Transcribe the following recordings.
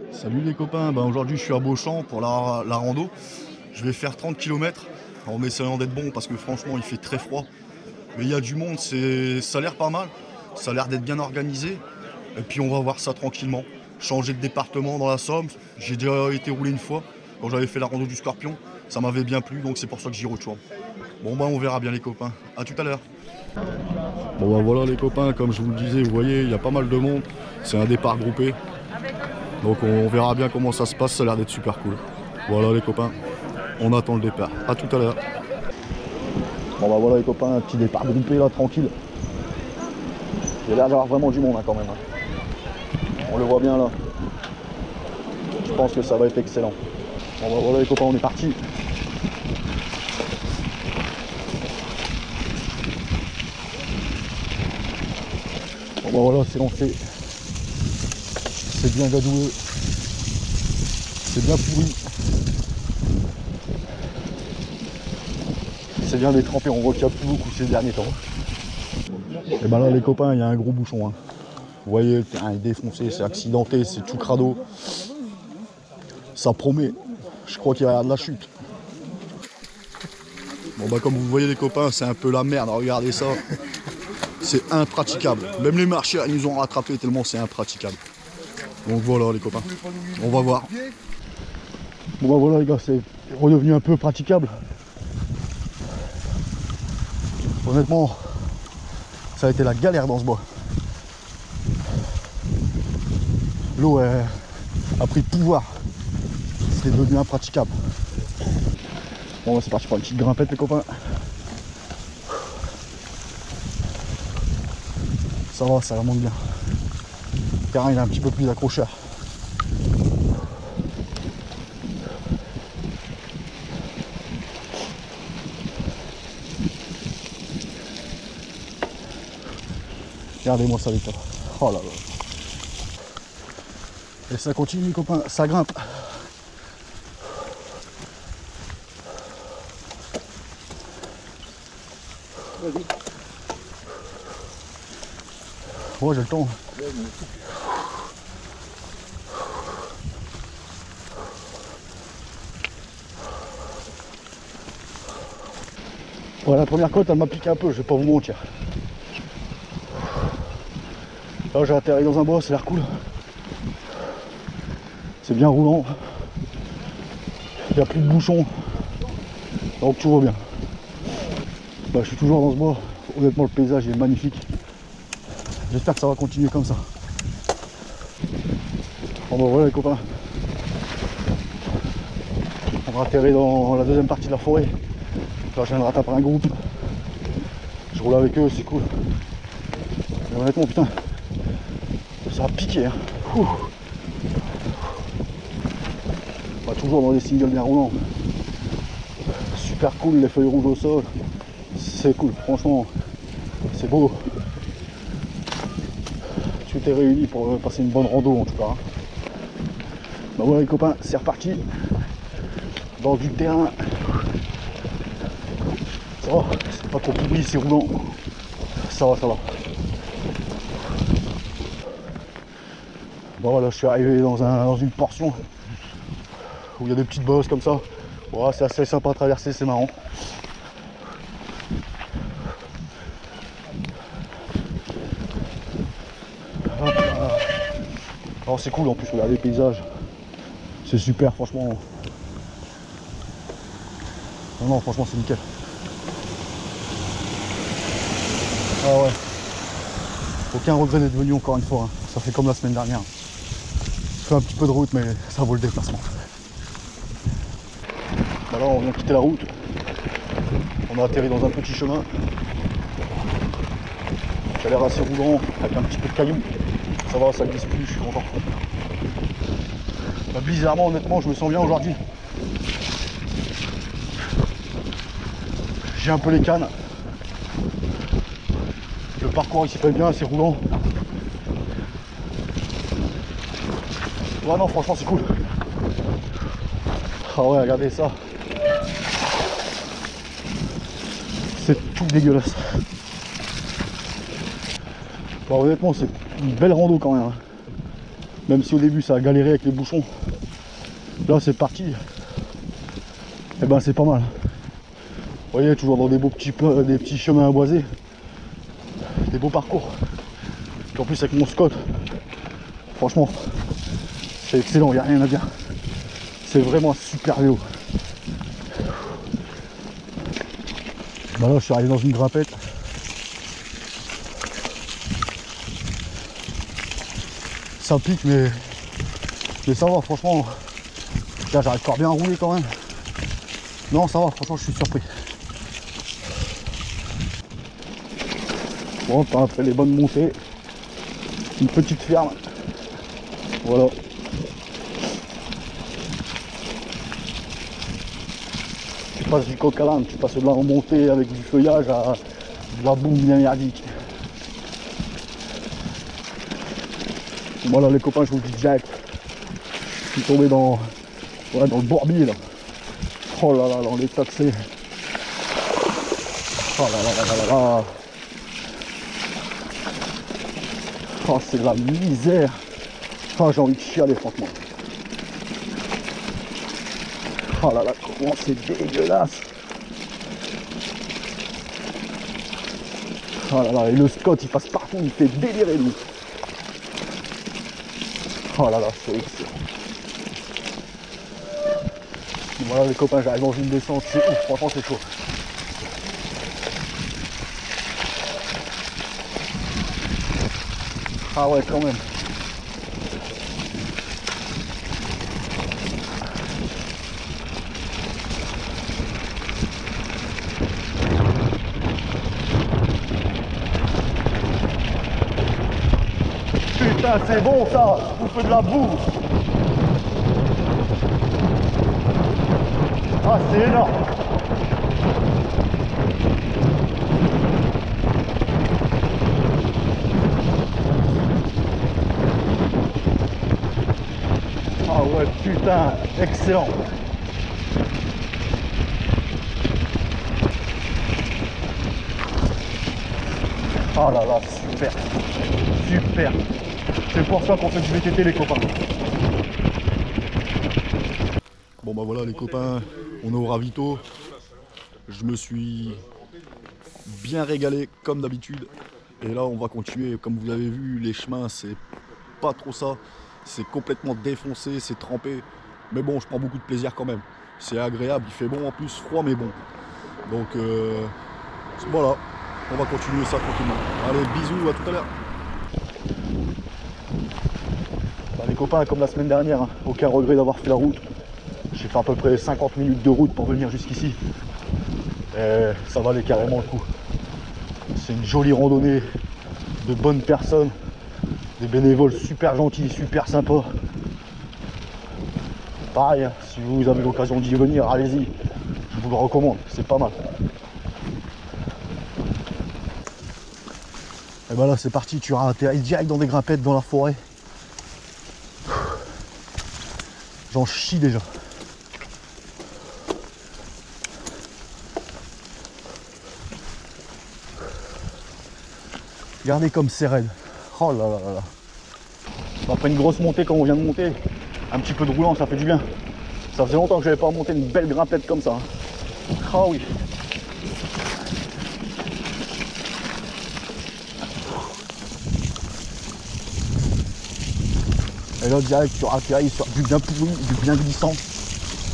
Salut les copains, aujourd'hui je suis à Beauchamp pour la rando. Je vais faire 30 km en essayant d'être bon parce que franchement il fait très froid. Mais il y a du monde, ça a l'air pas mal, ça a l'air d'être bien organisé. Et puis on va voir ça tranquillement. Changer de département dans la Somme, j'ai déjà été roulé une fois quand j'avais fait la rando du Scorpion. Ça m'avait bien plu donc c'est pour ça que j'y retourne. On verra bien les copains. À tout à l'heure. Voilà les copains, comme je vous le disais, vous voyez, il y a pas mal de monde. C'est un départ groupé. Donc on verra bien comment ça se passe, ça a l'air d'être super cool. Voilà les copains, on attend le départ. À tout à l'heure. Voilà les copains, un petit départ groupé là, tranquille. Il y a l'air d'avoir vraiment du monde quand même. On le voit bien là. Je pense que ça va être excellent. Voilà les copains, on est parti. Voilà, c'est lancé. C'est bien gadoué. C'est bien pourri. C'est bien détrempé, on voit qu'il n'y a plus beaucoup ces derniers temps. Et là les copains, il y a un gros bouchon. Vous voyez, le terrain est défoncé, c'est accidenté, c'est tout crado. Ça promet. Je crois qu'il va y avoir de la chute. Comme vous voyez les copains, c'est un peu la merde, regardez ça. C'est impraticable. Même les marcheurs, ils nous ont rattrapés tellement c'est impraticable. Donc voilà les copains, on va voir. Voilà les gars, c'est redevenu un peu praticable. Honnêtement, ça a été la galère dans ce bois. L'eau a pris le pouvoir. C'est devenu impraticable. C'est parti pour une petite grimpette les copains. Ça remonte bien. Le terrain il est un petit peu plus accrocheur. Regardez-moi ça les gars. Oh là là. Et ça continue les copains, ça grimpe. Vas-y. Ouais, j'ai le temps. Ouais, la première côte elle m'a piqué un peu, je vais pas vous mentir. Là j'ai atterri dans un bois, ça a l'air cool. C'est bien roulant. Il n'y a plus de bouchons. Donc tout va bien. Je suis toujours dans ce bois. Honnêtement le paysage est magnifique. J'espère que ça va continuer comme ça. Voilà les copains. On va atterrir dans la deuxième partie de la forêt. Là je viens de rattraper un groupe. Je roule avec eux, c'est cool. Mais honnêtement putain, ça a piqué hein. Toujours dans des singles bien roulants. Super cool, les feuilles rouges au sol. C'est cool, franchement, c'est beau. Tout est réuni pour passer une bonne rando en tout cas. Voilà les copains, c'est reparti. Dans du terrain. Ça va, c'est pas trop pourri, c'est roulant. Ça va, ça va. Voilà, je suis arrivé dans une portion où il y a des petites bosses comme ça. Voilà, c'est assez sympa à traverser, c'est marrant. Oh, c'est cool en plus, regardez les paysages. C'est super, franchement. Non, franchement, c'est nickel. Ah ouais. Aucun regret d'être venu encore une fois. Ça fait comme la semaine dernière. Je fais un petit peu de route, mais ça vaut le déplacement. Là, on vient quitter la route. On a atterri dans un petit chemin. Qui a l'air assez roulant, avec un petit peu de cailloux. Ça va, ça glisse plus, je suis content. Bizarrement, honnêtement, je me sens bien aujourd'hui. J'ai un peu les cannes. Le parcours il s'y fait bien, c'est roulant. Ouais non franchement c'est cool. Ah ouais regardez ça. C'est tout dégueulasse. Honnêtement c'est une belle rando quand même. Même si au début ça a galéré avec les bouchons. Là c'est parti. Et ben c'est pas mal. Vous voyez, toujours dans des beaux des petits chemins à boiser. Des beaux parcours. Et en plus avec mon Scott, franchement, c'est excellent, il n'y a rien à dire. C'est vraiment un super vélo. Bah là je suis arrivé dans une grimpette. Ça pique mais ça va franchement. Là j'arrive encore bien à rouler quand même. Non ça va, franchement je suis surpris. Bon, après les bonnes montées, une petite ferme. Voilà. Tu passes du coq à l'âne, tu passes de la remontée avec du feuillage à de la boum bien merdique. Voilà les copains, je vous le dis direct. Je suis tombé dans, ouais, dans le bourbier là. Oh là là, dans les taxés. Oh là là là là là. Oh c'est la misère. Oh j'ai envie de chialer franchement. Oh là là, comment c'est dégueulasse. Oh là là, et le Scott il passe partout, il fait délirer lui. Oh là là, c'est excellent. Voilà les copains, j'arrive dans une descente, c'est ouf, franchement c'est chaud. Ah ouais quand même. Putain c'est bon ça, on fait de la boue. Ah c'est énorme. Ah ouais putain, excellent. Oh là là, super. Super. C'est pour ça qu'on fait du VTT les copains. Bon bah voilà les copains, on est au ravito. Je me suis bien régalé comme d'habitude. Et là on va continuer, comme vous avez vu, les chemins c'est pas trop ça. C'est complètement défoncé, c'est trempé. Mais bon, je prends beaucoup de plaisir quand même. C'est agréable, il fait bon en plus, froid mais bon. Donc voilà, on va continuer ça tranquillement. Allez, bisous, à tout à l'heure. Bah, les copains, comme la semaine dernière, hein, aucun regret d'avoir fait la route. J'ai fait à peu près 50 minutes de route pour venir jusqu'ici. Et ça valait carrément le coup. C'est une jolie randonnée, de bonnes personnes, des bénévoles super gentils, super sympas. Pareil, hein, si vous avez l'occasion d'y venir, allez-y. Je vous le recommande, c'est pas mal. Et ben là c'est parti, tu atterris direct dans des grimpettes dans la forêt. J'en chie déjà. Regardez comme c'est raide. Oh là là là là. Après une grosse montée comme on vient de monter, un petit peu de roulant ça fait du bien. Ça faisait longtemps que j'avais pas monté une belle grimpette comme ça. Ah oui. Et là direct tu atterris sur du bien pourri, du bien glissant.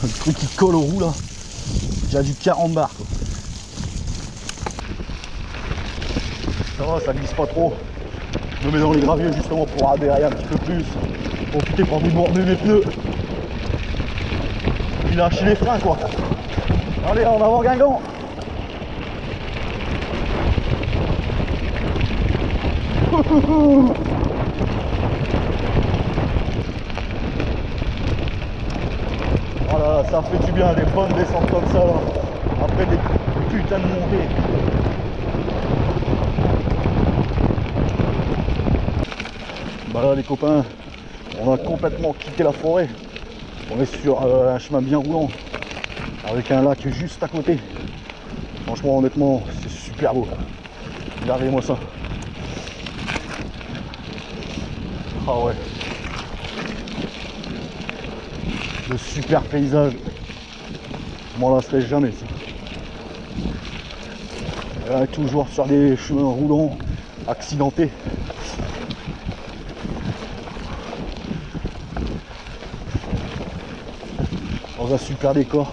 Un truc qui colle aux roues là. J'ai du 40 bars quoi. Ça va, ça glisse pas trop. Je me mets dans les graviers justement pour adhérer un petit peu plus. Profiter pour déborder mes pneus. Puis lâcher les freins quoi. Allez, en avant Guingamp. Voilà, ça fait du bien, des bonnes descentes comme ça là. Après des putains de montées. Bah là les copains, on a complètement quitté la forêt. On est sur un chemin bien roulant, avec un lac juste à côté. Franchement honnêtement c'est super beau. Regardez-moi ça. Ah ouais. de super paysages. Je m'en lasserai jamais ça. Toujours sur des chemins roulants, accidentés. Dans un super décor.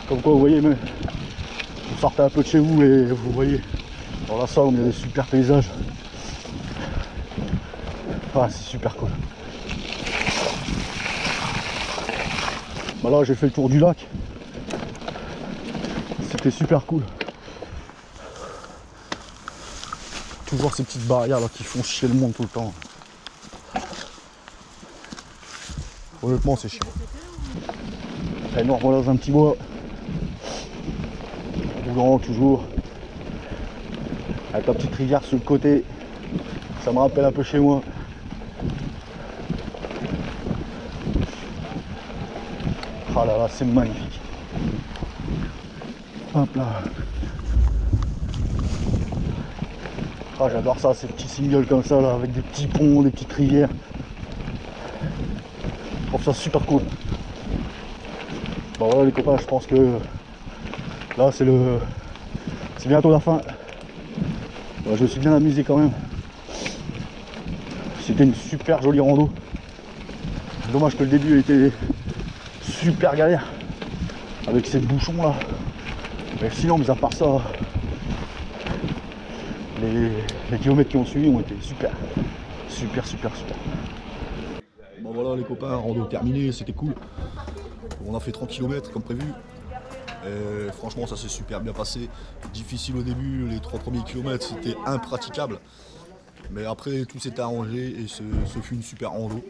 Comme quoi vous voyez, mais vous sortez un peu de chez vous et vous voyez dans la Somme il y a des super paysages. Ah, c'est super cool. Bah là j'ai fait le tour du lac. C'était super cool. Toujours ces petites barrières là qui font chier le monde tout le temps. Honnêtement c'est chiant. Et nous revoilà dans un petit bois. Roulant toujours. Avec la petite rivière sur le côté. Ça me rappelle un peu chez moi. Ah là là, c'est magnifique. Hop là. Ah j'adore ça, ces petits singles comme ça là, avec des petits ponts, des petites rivières. Je trouve ça super cool. Bon voilà les copains, je pense que là c'est bientôt la fin. Bon, je me suis bien amusé quand même. C'était une super jolie rando. Dommage que le début était super galère avec ces bouchons là. Mais sinon, mis à part ça, les kilomètres qui ont suivi ont été super. Super. Bon voilà les copains, rando terminé, c'était cool. On a fait 30 km comme prévu. Et franchement ça s'est super bien passé. Difficile au début, les 3 premiers kilomètres c'était impraticable. Mais après tout s'était arrangé et ce fut une super rando.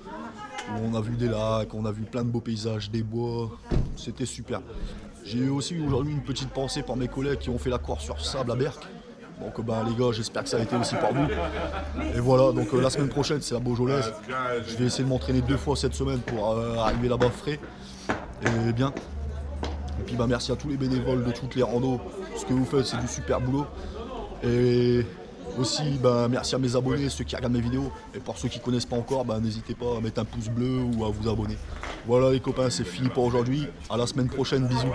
Où on a vu des lacs, on a vu plein de beaux paysages, des bois, c'était super. J'ai aussi aujourd'hui une petite pensée pour mes collègues qui ont fait la course sur sable à Berck. Donc les gars, j'espère que ça a été aussi pour vous. Et voilà, donc la semaine prochaine c'est la Beaujolaise. Je vais essayer de m'entraîner 2 fois cette semaine pour arriver là-bas frais et bien. Et puis merci à tous les bénévoles de toutes les randos. Ce que vous faites c'est du super boulot. Et aussi merci à mes abonnés, ceux qui regardent mes vidéos. Et pour ceux qui ne connaissent pas encore, n'hésitez pas à mettre un pouce bleu ou à vous abonner. Voilà les copains, c'est fini pour aujourd'hui. À la semaine prochaine, bisous.